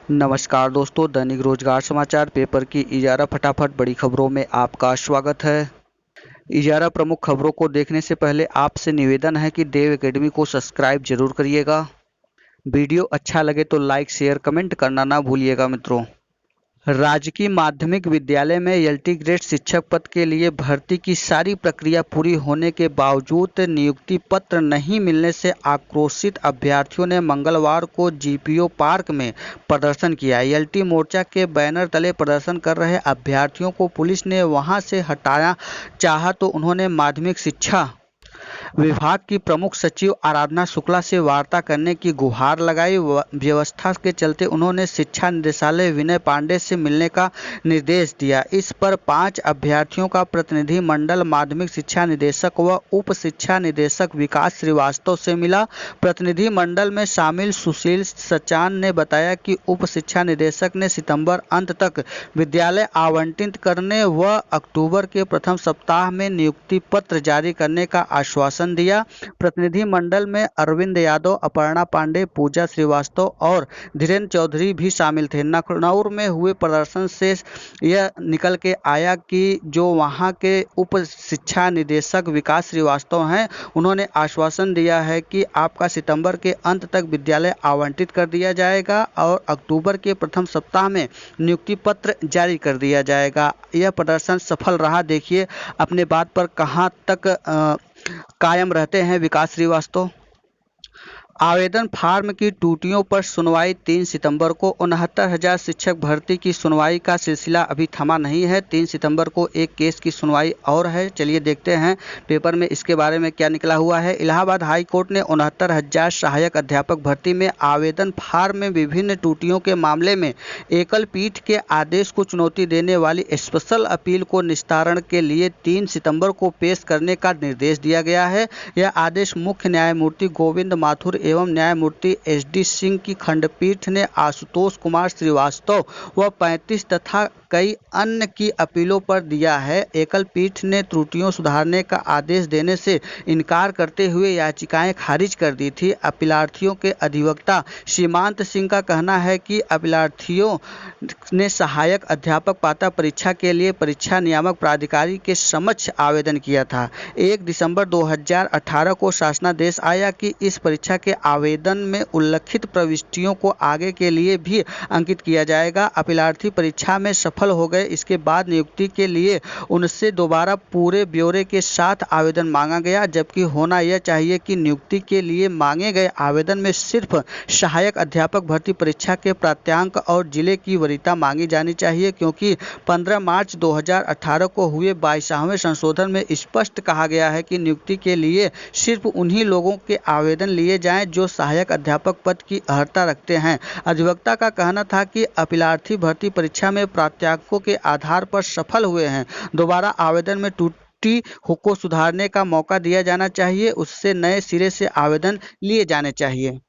नमस्कार दोस्तों, दैनिक रोजगार समाचार पेपर की इजारा फटाफट बड़ी खबरों में आपका स्वागत है। इजारा प्रमुख खबरों को देखने से पहले आपसे निवेदन है कि देव एकेडमी को सब्सक्राइब जरूर करिएगा। वीडियो अच्छा लगे तो लाइक शेयर कमेंट करना ना भूलिएगा मित्रों। राजकीय माध्यमिक विद्यालय में एलटी ग्रेड शिक्षक पद के लिए भर्ती की सारी प्रक्रिया पूरी होने के बावजूद नियुक्ति पत्र नहीं मिलने से आक्रोशित अभ्यर्थियों ने मंगलवार को जीपीओ पार्क में प्रदर्शन किया। एलटी मोर्चा के बैनर तले प्रदर्शन कर रहे अभ्यर्थियों को पुलिस ने वहां से हटाया चाहा तो उन्होंने माध्यमिक शिक्षा विभाग की प्रमुख सचिव आराधना शुक्ला से वार्ता करने की गुहार लगाई। व्यवस्था के चलते उन्होंने शिक्षा निदेशालय विनय पांडे से मिलने का निर्देश दिया। इस पर 5 अभ्यर्थियों का प्रतिनिधि मंडल माध्यमिक शिक्षा निदेशक व उप शिक्षा निदेशक विकास श्रीवास्तव से मिला। प्रतिनिधि मंडल में शामिल सुशील सचान ने बताया कि उप शिक्षा निदेशक ने सितंबर अंत तक विद्यालय आवंटित करने व अक्टूबर के प्रथम सप्ताह में नियुक्ति पत्र जारी करने का आश्वासन दिया। प्रतिनिधि मंडल में अरविंद यादव, अपर्णा पांडे, पूजा श्रीवास्तव और धीरेन्द्र चौधरी भी शामिल थे। लखनऊ में हुए प्रदर्शन से यह निकल के आया कि जो वहां के उप शिक्षा निदेशक विकास श्रीवास्तव हैं, उन्होंने आश्वासन दिया है कि आपका सितंबर के अंत तक विद्यालय आवंटित कर दिया जाएगा और अक्टूबर के प्रथम सप्ताह में नियुक्ति पत्र जारी कर दिया जाएगा। यह प्रदर्शन सफल रहा। देखिए अपने बात पर कहां तक कायम रहते हैं विकास श्रीवास्तव। आवेदन फार्म की त्रुटियों पर सुनवाई 3 सितंबर को। 69,000 शिक्षक भर्ती की सुनवाई का सिलसिला अभी थमा नहीं है। 3 सितंबर को एक केस की सुनवाई और है। चलिए देखते हैं पेपर में इसके बारे में क्या निकला हुआ है। इलाहाबाद हाई कोर्ट ने 69,000 सहायक अध्यापक भर्ती में आवेदन फार्म में विभिन्न त्रुटियों के मामले में एकल पीठ के आदेश को चुनौती देने वाली स्पेशल अपील को निस्तारण के लिए 3 सितंबर को पेश करने का निर्देश दिया गया है। यह आदेश मुख्य न्यायमूर्ति गोविंद माथुर एवं न्यायमूर्ति एसडी सिंह की खंडपीठ ने आशुतोष कुमार श्रीवास्तव व 35 तथा कई अन्य की अपीलों पर दिया है। एकल पीठ ने त्रुटियों सुधारने का आदेश देने से इनकार करते हुए याचिकाएं खारिज कर दी थी। अपीलार्थियों के अधिवक्ता सीमांत सिंह का कहना है कि अपीलार्थियों ने सहायक अध्यापक पात्रता परीक्षा के लिए परीक्षा नियामक प्राधिकारी के समक्ष आवेदन किया था। 1 दिसंबर 2018 को शासनादेश आया कि इस परीक्षा के आवेदन में उल्लिखित प्रविष्टियों को आगे के लिए भी अंकित किया जाएगा। अपीलार्थी परीक्षा में सफल हो गए। इसके बाद नियुक्ति के लिए उनसे दोबारा पूरे ब्यौरे के साथ आवेदन मांगा गया, जबकि होना यह चाहिए कि नियुक्ति के लिए मांगे गए आवेदन में सिर्फ सहायक अध्यापक भर्ती परीक्षा के प्राप्तांक और जिले की वरीयता मांगी जानी चाहिए, क्योंकि 15 मार्च 2018 को हुए 22वें संशोधन में स्पष्ट कहा गया है कि नियुक्ति के लिए सिर्फ उन्हीं लोगों के आवेदन लिए जाएं जो सहायक अध्यापक पद की अर्हता रखते हैं। अधिवक्ता का कहना था कि अपीलार्थी भर्ती परीक्षा में प्राप्तांकों के आधार पर सफल हुए हैं। दोबारा आवेदन में त्रुटि को सुधारने का मौका दिया जाना चाहिए, उससे नए सिरे से आवेदन लिए जाने चाहिए।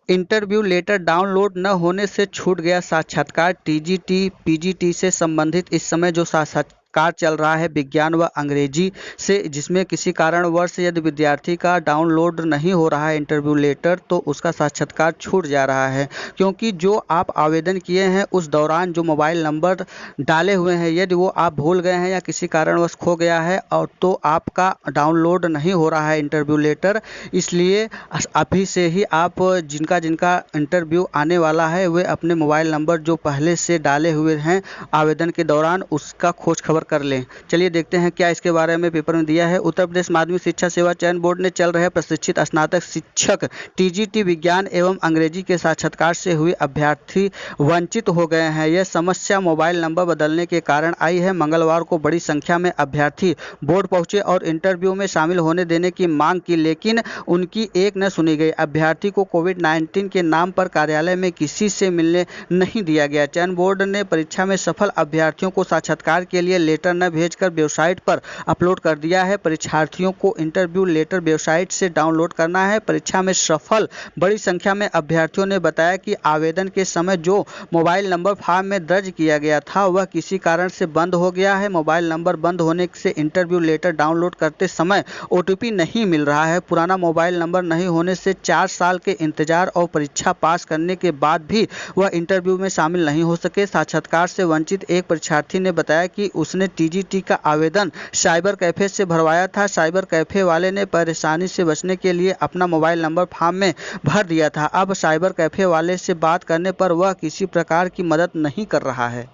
इंटरव्यू लेटर डाउनलोड न होने से छूट गया साक्षात्कार। टीजीटी पीजीटी से संबंधित इस समय जो साक्षात्कार चल रहा है विज्ञान व अंग्रेजी से, जिसमें किसी कारणवश यदि विद्यार्थी का डाउनलोड नहीं हो रहा है इंटरव्यू लेटर, तो उसका साक्षात्कार छूट जा रहा है, क्योंकि जो आप आवेदन किए हैं उस दौरान जो मोबाइल नंबर डाले हुए हैं, यदि वो आप भूल गए हैं या किसी कारणवश खो गया है और तो आपका डाउनलोड नहीं हो रहा है इंटरव्यू लेटर। इसलिए अभी से ही आप जिनका इंटरव्यू आने वाला है वे अपने मोबाइल नंबर जो पहले से डाले हुए हैं आवेदन के दौरान उसका खोज खबर कर लें। चलिए देखते हैं क्या इसके बारे में पेपर में दिया है। उत्तर प्रदेश माध्यमिक शिक्षा सेवा चयन बोर्ड ने चल रहे प्रशिक्षित स्नातक शिक्षक टीजीटी विज्ञान एवं अंग्रेजी के साक्षात्कार से हुए अभ्यर्थी वंचित हो गए हैं। यह समस्या मोबाइल नंबर बदलने के कारण आई है। मंगलवार को बड़ी संख्या में अभ्यर्थी बोर्ड पहुंचे और इंटरव्यू में शामिल होने देने की मांग की, लेकिन उनकी एक न सुनी गई। अभ्यर्थी को कोविड-19 के नाम पर कार्यालय में किसी से मिलने नहीं दिया गया। चयन बोर्ड ने परीक्षा में सफल अभ्यर्थियों को साक्षात्कार के लिए लेटर न भेजकर वेबसाइट पर अपलोड कर दिया है। परीक्षार्थियों को इंटरव्यू लेटर वेबसाइट से डाउनलोड करना है। परीक्षा में सफल बड़ी संख्या में अभ्यर्थियों ने बताया कि आवेदन के समय जो मोबाइल नंबर फॉर्म में दर्ज किया गया था वह किसी कारण से बंद हो गया है। मोबाइल नंबर बंद होने से इंटरव्यू लेटर डाउनलोड करते समय OTP नहीं मिल रहा है। पुराना मोबाइल नंबर नहीं होने से 4 साल के इंतजार और परीक्षा पास करने के बाद भी वह इंटरव्यू में शामिल नहीं हो सके। साक्षात्कार से वंचित एक परीक्षार्थी ने बताया कि उसने TGT का आवेदन साइबर कैफे से भरवाया था। साइबर कैफे वाले ने परेशानी से बचने के लिए अपना मोबाइल नंबर फॉर्म में भर दिया था। अब साइबर कैफे वाले से बात करने पर वह किसी प्रकार की मदद नहीं कर रहा है।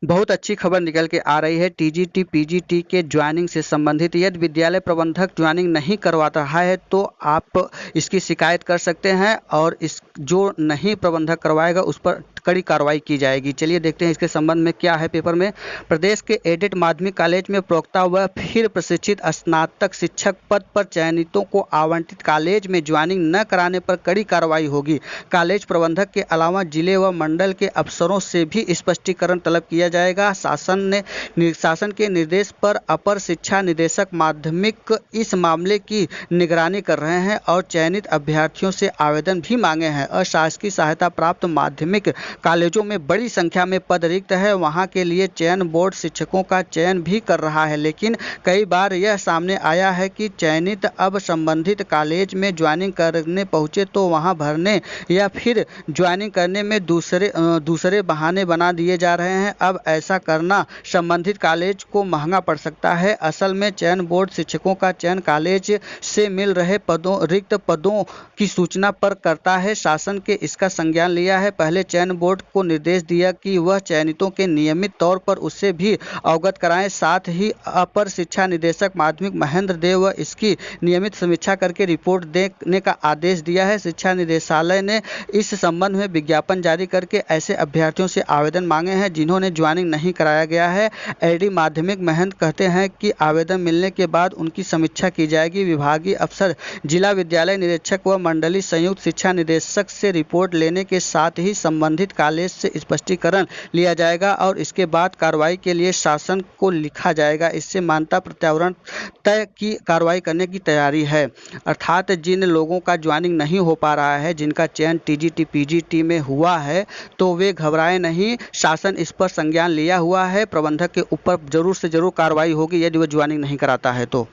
बहुत अच्छी खबर निकल के आ रही है TGT PGT के ज्वाइनिंग से संबंधित। यदि विद्यालय प्रबंधक ज्वाइनिंग नहीं करवा रहा है तो आप इसकी शिकायत कर सकते हैं और इस जो नहीं प्रबंधक करवाएगा उस पर कड़ी कार्रवाई की जाएगी। चलिए देखते हैं इसके संबंध में क्या है पेपर में। प्रदेश के एडेड माध्यमिक कॉलेज में प्रोक्ता व फिर प्रशिक्षित स्नातक शिक्षक पद पर चयनितों को आवंटित कॉलेज में ज्वाइनिंग न कराने पर कड़ी कार्रवाई होगी। कॉलेज प्रबंधक के अलावा जिले व मंडल के अफसरों से भी स्पष्टीकरण तलब किया जाएगा। शासन के निर्देश पर अपर शिक्षा निदेशक माध्यमिक इस मामले की निगरानी कर रहे हैं और चयनित अभ्यर्थियों से आवेदन भी मांगे हैं। अशासकीय सहायता प्राप्त माध्यमिक कॉलेजों में बड़ी संख्या में पद रिक्त है। वहां के लिए चयन बोर्ड शिक्षकों का चयन भी कर रहा है, लेकिन कई बार यह सामने आया है कि चयनित अब संबंधित कॉलेज में ज्वाइनिंग करने पहुंचे तो वहां भरने या फिर ज्वाइनिंग करने में दूसरे बहाने बना दिए जा रहे हैं। अब ऐसा करना संबंधित कॉलेज को महंगा पड़ सकता है। असल में चयन बोर्ड शिक्षकों का चयन कॉलेज से मिल रहे रिक्त पदों की सूचना पर करता है। शासन के इसका संज्ञान लिया है। पहले चयन बोर्ड को निर्देश दिया कि वह चयनितों के नियमित तौर पर उससे भी अवगत कराएं। साथ ही अपर शिक्षा निदेशक माध्यमिक महेंद्र देव व इसकी नियमित समीक्षा करके रिपोर्ट देने का आदेश दिया है। शिक्षा निदेशालय ने इस संबंध में विज्ञापन जारी करके ऐसे अभ्यर्थियों से आवेदन मांगे हैं जिन्होंने ज्वाइनिंग नहीं कराया गया है। एडी माध्यमिक महेंद्र कहते हैं कि आवेदन मिलने के बाद उनकी समीक्षा की जाएगी। विभागीय अफसर जिला विद्यालय निरीक्षक व मंडलीय संयुक्त शिक्षा निदेशक से रिपोर्ट लेने के साथ ही संबंधित कॉलेज से स्पष्टीकरण लिया जाएगा और इसके बाद कार्रवाई के लिए शासन को लिखा जाएगा। इससे मान्यता प्रत्यावर्तन तय की कार्रवाई करने की तैयारी है। अर्थात जिन लोगों का ज्वाइनिंग नहीं हो पा रहा है, जिनका चयन TGT PGT में हुआ है, तो वे घबराए नहीं। शासन इस पर संज्ञान लिया हुआ है। प्रबंधक के ऊपर जरूर से जरूर कार्रवाई होगी यदि वह ज्वाइनिंग नहीं कराता है तो।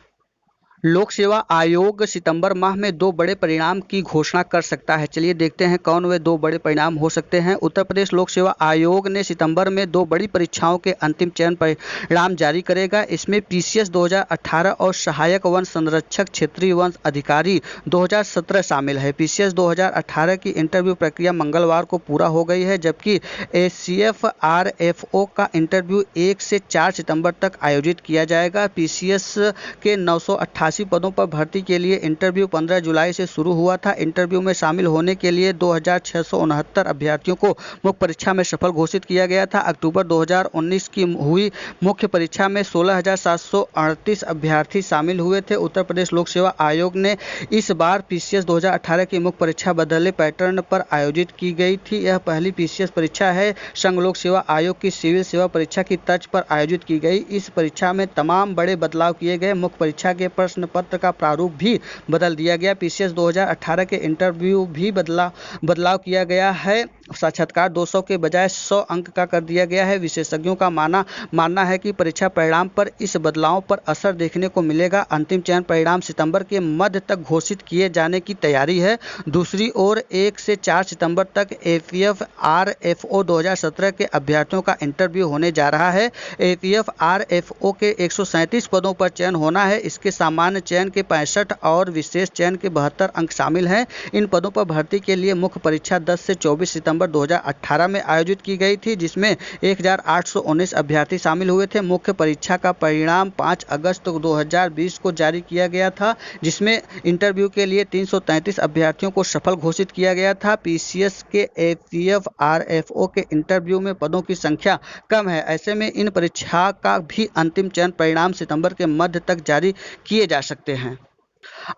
लोक सेवा आयोग सितंबर माह में 2 बड़े परिणाम की घोषणा कर सकता है। चलिए देखते हैं कौन वे 2 बड़े परिणाम हो सकते हैं। उत्तर प्रदेश लोक सेवा आयोग ने सितंबर में 2 बड़ी परीक्षाओं के अंतिम चयन परिणाम जारी करेगा। इसमें PCS 2018 और सहायक वन संरक्षक क्षेत्रीय वन अधिकारी 2017 शामिल है। PCS 2018 की इंटरव्यू प्रक्रिया मंगलवार को पूरा हो गई है, जबकि ACF RFO का इंटरव्यू 1 से 4 सितंबर तक आयोजित किया जाएगा। PCS के 988 पदों पर भर्ती के लिए इंटरव्यू 15 जुलाई से शुरू हुआ था। इंटरव्यू में शामिल होने के लिए 2669 अभ्यर्थियों को मुख्य परीक्षा में सफल घोषित किया गया था। अक्टूबर 2019 की हुई मुख्य परीक्षा में 16,738 अभ्यर्थी शामिल हुए थे। उत्तर प्रदेश लोक सेवा आयोग ने इस बार PCS 2018 की मुख्य परीक्षा बदले पैटर्न पर आयोजित की गई थी। यह पहली PCS परीक्षा है। संघ लोक सेवा आयोग की सिविल सेवा परीक्षा की तर्ज पर आयोजित की गई। इस परीक्षा में तमाम बड़े बदलाव किए गए। मुख्य परीक्षा के प्रश्न पत्र का प्रारूप भी बदल दिया गया। PCS 2018 के इंटरव्यू भी बदलाव किया गया है। साक्षात्कार 200 के बजाय 100 अंक का कर दिया गया है। विशेषज्ञों का मानना है कि परीक्षा परिणाम पर इस बदलाव पर असर देखने को मिलेगा। अंतिम चयन परिणाम सितंबर के मध्य तक घोषित किए जाने की तैयारी है। दूसरी ओर 1 से 4 सितंबर तक APF RFO 2017 के अभ्यर्थियों का इंटरव्यू होने जा रहा है। APF RFO के 137 पदों पर चयन होना है। इसके सामान्य चयन के 65 और विशेष चयन के 72 अंक शामिल हैं। इन पदों पर भर्ती के लिए मुख्य परीक्षा 10 से 24 सितंबर 2018 में आयोजित की गई थी, जिसमें 1819 अभ्यर्थी शामिल हुए थे। मुख्य परीक्षा का परिणाम 5 अगस्त 2020 को जारी किया गया था, जिसमें इंटरव्यू के लिए 333 अभ्यर्थियों को सफल घोषित किया गया था। PCS के APF RFO के इंटरव्यू में पदों की संख्या कम है। ऐसे में इन परीक्षा का भी अंतिम चयन परिणाम सितंबर के मध्य तक जारी किए जा सकते हैं।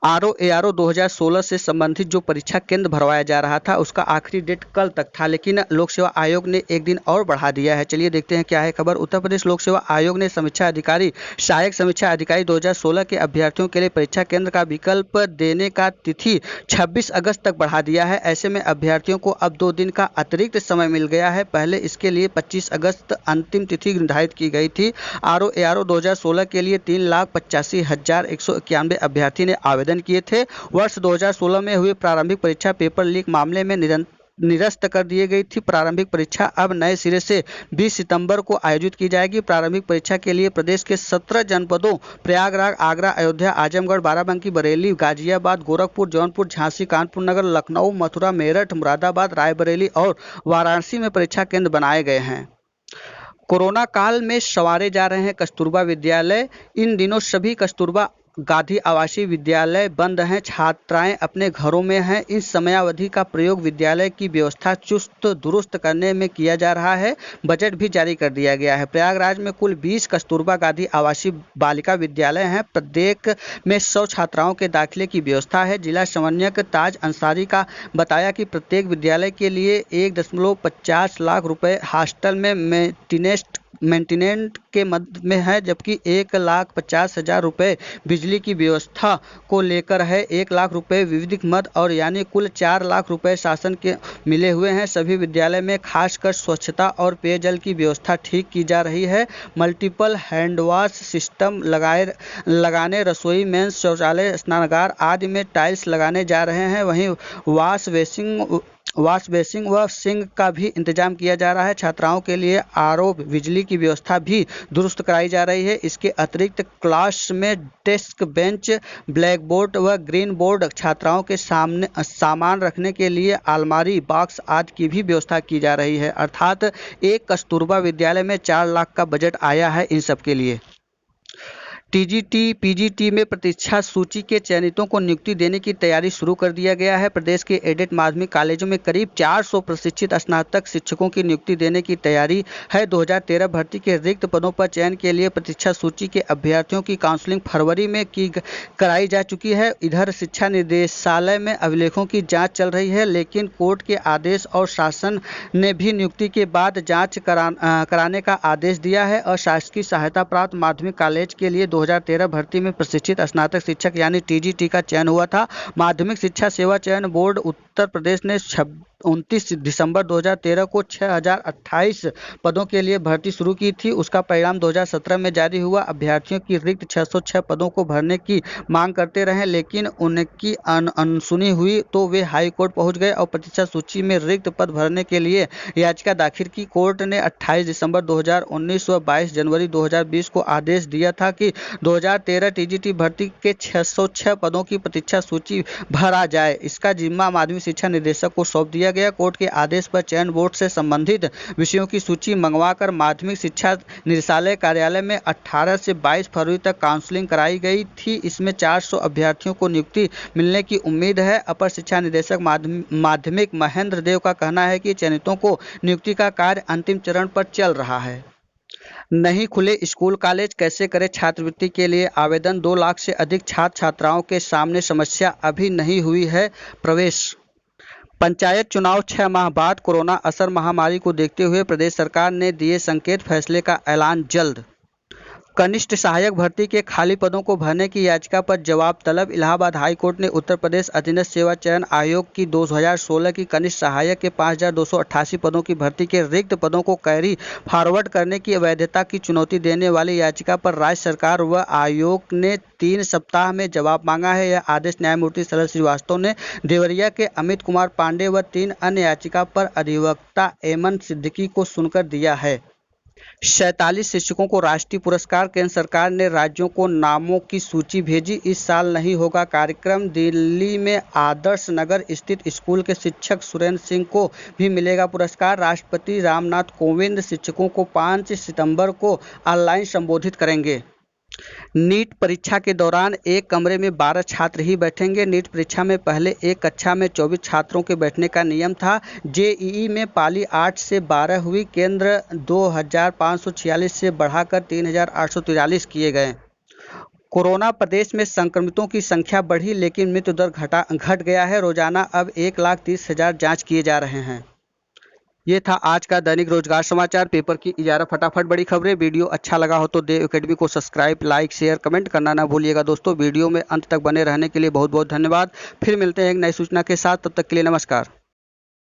आरओ एआरओ 2016 से संबंधित जो परीक्षा केंद्र भरवाया जा रहा था उसका आखिरी डेट कल तक था, लेकिन लोक सेवा आयोग ने एक दिन और बढ़ा दिया है। चलिए देखते हैं क्या है खबर। उत्तर प्रदेश लोक सेवा आयोग ने सहायक समीक्षा अधिकारी 2016 के अभ्यर्थियों के लिए परीक्षा केंद्र का विकल्प देने का तिथि 26 अगस्त तक बढ़ा दिया है। ऐसे में अभ्यर्थियों को अब 2 दिन का अतिरिक्त समय मिल गया है। पहले इसके लिए 25 अगस्त अंतिम तिथि निर्धारित की गई थी। आरओ एआरओ 2016 के लिए 3,85,191 अभ्यर्थी ने आवेदन किए थे। वर्ष 2016 में हुई प्रारंभिक परीक्षा पेपर लीक मामले में निरस्त कर दी गई थी। प्रारंभिक परीक्षा अब नए सिरे से 20 सितंबर को आयोजित की जाएगी। प्रारंभिक परीक्षा के लिए प्रदेश के 17 जनपदों प्रयागराज, आगरा, अयोध्या, आजमगढ़, बाराबंकी, बरेली, गाजियाबाद, गोरखपुर, जौनपुर, झांसी, कानपुर नगर, लखनऊ, मथुरा, मेरठ, मुरादाबाद, रायबरेली और वाराणसी में परीक्षा केंद्र बनाए गए हैं। कोरोना काल में संवारे जा रहे हैं कस्तूरबा विद्यालय। इन दिनों सभी कस्तूरबा गांधी आवासीय विद्यालय बंद हैं। छात्राएं अपने घरों में हैं। इस समयावधि का प्रयोग विद्यालय की व्यवस्था चुस्त दुरुस्त करने में किया जा रहा है। बजट भी जारी कर दिया गया है। प्रयागराज में कुल 20 कस्तूरबा गांधी आवासीय बालिका विद्यालय हैं। प्रत्येक में 100 छात्राओं के दाखिले की व्यवस्था है। जिला समन्वयक ताज अंसारी का बताया कि प्रत्येक विद्यालय के लिए 1.50 लाख रुपए हॉस्टल में मेंटेनेंट के मद में है, जबकि 1,50,000 रुपये बिजली की व्यवस्था को लेकर है। 1 लाख रुपये विविधिक मद और यानी कुल 4 लाख रुपये शासन के मिले हुए हैं। सभी विद्यालय में खासकर स्वच्छता और पेयजल की व्यवस्था ठीक की जा रही है। मल्टीपल हैंडवाश सिस्टम लगाने, रसोई, मेंस शौचालय, स्नानागार आदि में टाइल्स लगाने जा रहे हैं। वहीं वॉश बेसिन व सिंक का भी इंतजाम किया जा रहा है। छात्राओं के लिए आरओ बिजली की व्यवस्था भी दुरुस्त कराई जा रही है। इसके अतिरिक्त क्लास में डेस्क, बेंच, ब्लैक बोर्ड व ग्रीन बोर्ड, छात्राओं के सामने सामान रखने के लिए अलमारी, बॉक्स आदि की भी व्यवस्था की जा रही है। अर्थात एक कस्तूरबा विद्यालय में 4 लाख का बजट आया है इन सब के लिए। टीजीटी, पीजीटी में प्रतीक्षा सूची के चयनितों को नियुक्ति देने की तैयारी शुरू कर दिया गया है। प्रदेश के एडेड माध्यमिक कॉलेजों में करीब 400 प्रशिक्षित स्नातक शिक्षकों की नियुक्ति देने की तैयारी है। 2013 भर्ती के रिक्त पदों पर चयन के लिए प्रतीक्षा सूची के अभ्यर्थियों की काउंसलिंग फरवरी में कराई जा चुकी है। इधर शिक्षा निदेशालय में अभिलेखों की जाँच चल रही है, लेकिन कोर्ट के आदेश और शासन ने भी नियुक्ति के बाद जाँच कराने का आदेश दिया है। और शासकीय सहायता प्राप्त माध्यमिक कॉलेज के लिए 2013 भर्ती में प्रशिक्षित स्नातक शिक्षक यानी टीजीटी का चयन हुआ था। माध्यमिक शिक्षा सेवा चयन बोर्ड उत्तर प्रदेश ने 29 दिसंबर 2013 को 6028 पदों के लिए भर्ती शुरू की थी। उसका परिणाम 2017 में जारी हुआ। अभ्यर्थियों की रिक्त 606 पदों को भरने की मांग करते रहे, लेकिन उनकी अनसुनी हुई तो वे हाई कोर्ट पहुंच गए और प्रतीक्षा सूची में रिक्त पद भरने के लिए याचिका दाखिल की। कोर्ट ने 28 दिसंबर 2019 व 22 जनवरी 2020 को आदेश दिया था कि 2013 टीजीटी भर्ती के 606 पदों की प्रतीक्षा सूची भरा जाए। इसका जिम्मा माध्यमिक शिक्षा निदेशक को सौंप दिया गया। कोर्ट के आदेश पर चयन बोर्ड से संबंधित विषयों की सूची मंगवाकर माध्यमिक शिक्षा निदेशालय कार्यालय में 18 से 22 फरवरी तक काउंसलिंग कराई गई थी। इसमें 400 अभ्यर्थियों को नियुक्ति मिलने की उम्मीद है। अपर शिक्षा निदेशक माध्यमिक महेंद्र देव का कहना है कि चयनितों को नियुक्ति का कार्य अंतिम चरण पर चल रहा है। नहीं खुले स्कूल कॉलेज, कैसे करें छात्रवृत्ति के लिए आवेदन। 2 लाख से अधिक छात्र छात्राओं के सामने समस्या अभी नहीं हुई है प्रवेश। पंचायत चुनाव 6 माह बाद, कोरोना असर महामारी को देखते हुए प्रदेश सरकार ने दिए संकेत, फैसले का ऐलान जल्द। कनिष्ठ सहायक भर्ती के खाली पदों को भरने की याचिका पर जवाब तलब। इलाहाबाद हाई कोर्ट ने उत्तर प्रदेश अधीनस्थ सेवा चयन आयोग की 2016 की कनिष्ठ सहायक के 5288 पदों की भर्ती के रिक्त पदों को कैरी फॉरवर्ड करने की अवैधता की चुनौती देने वाली याचिका पर राज्य सरकार व आयोग ने 3 सप्ताह में जवाब मांगा है। यह आदेश न्यायमूर्ति शरद श्रीवास्तव ने देवरिया के अमित कुमार पांडे व 3 अन्य याचिका पर अधिवक्ता एमन सिद्दीकी को सुनकर दिया है। 47 शिक्षकों को राष्ट्रीय पुरस्कार, केंद्र सरकार ने राज्यों को नामों की सूची भेजी। इस साल नहीं होगा कार्यक्रम। दिल्ली में आदर्श नगर स्थित स्कूल के शिक्षक सुरेंद्र सिंह को भी मिलेगा पुरस्कार। राष्ट्रपति रामनाथ कोविंद शिक्षकों को 5 सितंबर को ऑनलाइन संबोधित करेंगे। नीट परीक्षा के दौरान एक कमरे में 12 छात्र ही बैठेंगे। नीट परीक्षा में पहले एक कक्षा में 24 छात्रों के बैठने का नियम था। जेईई में पाली 8 से 12 हुई। केंद्र 2546 से बढ़ाकर 3843 किए गए। कोरोना प्रदेश में संक्रमितों की संख्या बढ़ी लेकिन मृत्यु दर घट गया है। रोजाना अब 1,30,000 जांच किए जा रहे हैं। ये था आज का दैनिक रोजगार समाचार पेपर की इजारा फटाफट बड़ी खबरें। वीडियो अच्छा लगा हो तो देव एकेडमी को सब्सक्राइब, लाइक, शेयर, कमेंट करना ना भूलिएगा दोस्तों। वीडियो में अंत तक बने रहने के लिए बहुत बहुत धन्यवाद। फिर मिलते हैं एक नई सूचना के साथ, तब तक के लिए नमस्कार।